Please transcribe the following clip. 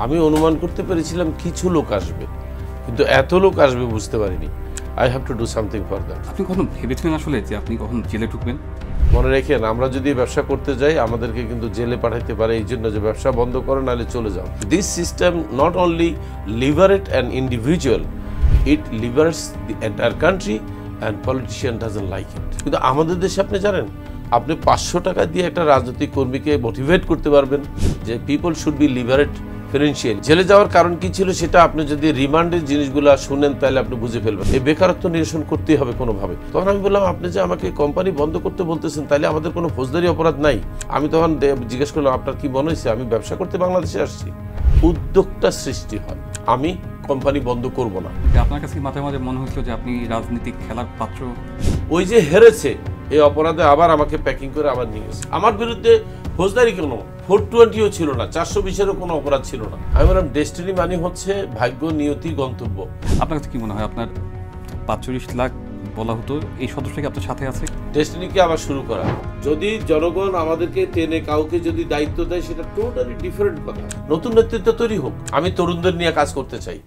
আমি অনুমান করতে পেরেছিলাম কিছু লোক আসবে, কিন্তু এত লোক আসবে বুঝতে পারিনি। I have to do something for that. আপনি কখনো ভেবেছিলেন আসলে যে আপনি কখন জেলে ঢুকবেন? মনে রেখেন, আমরা যদি ব্যবসা করতে যাই আমাদেরকে কিন্তু জেলে পাঠাইতে পারে, এই জন্য যে ব্যবসা বন্ধ করো নাহলে চলে যাও। This system not only liberate an individual, it liberates the entire country and politician doesn't like it. কিন্তু আমাদের দেশে আপনি জানেন, আপনি 500 টাকা দিয়ে একটা রাজনৈতিক কর্মীকে মোটিভেট করতে পারবেন যে people should be liberate financially. জেলে যাওয়ার কারণ কি ছিল সেটা আপনি যদি রিমান্ডের জিনিসগুলো শুনেন তাহলে আপনি বুঝে ফেলবেন। এই বেকারত্ব নিরসন করতেই হবে কোনোভাবে। তখন আমি বললাম, আপনি যে আমাকে কোম্পানি বন্ধ করতে বলতেছেন, তাইলে আমাদের কোনো ফৌজদারি অপরাধ নাই? আমি তখন জিজ্ঞেস করলাম, আপনার কি মনে হয়েছে আমি ব্যবসা করতে বাংলাদেশে আসছি? উদ্যোগটা সৃষ্টি হয়, আমি কোম্পানি বন্ধ করব না। আপনার কাছে মাঝে মাঝে মনে হয়েছিল যে আপনি রাজনীতিক খেলার পাত্র? ওই যে হেরেছে এই অপরাধে আবার আমাকে প্যাকিং করে আবার নিয়ে গেছে। আমার বিরুদ্ধে ফৌজদারি কেন, 420ও ছিল না, 420-এরও কোনো অপরাধ ছিল না। আমি বললাম, ডেস্টিনি মানে হচ্ছে ভাগ্য, নিয়তি, গন্তব্য। আপনার কাছে কি মনে হয় আপনার 45 লাখ বলা হতো, এই সদস্য কি আপনার সাথে আছে? ডেস্টিনিকে আবার শুরু করা, যদি জনগণ আমাদেরকে টেনে কাউকে যদি দায়িত্ব দেয় সেটা টোটালি ডিফারেন্ট কথা। নতুন নেতৃত্ব তৈরি হোক, আমি তরুণদের নিয়ে কাজ করতে চাই।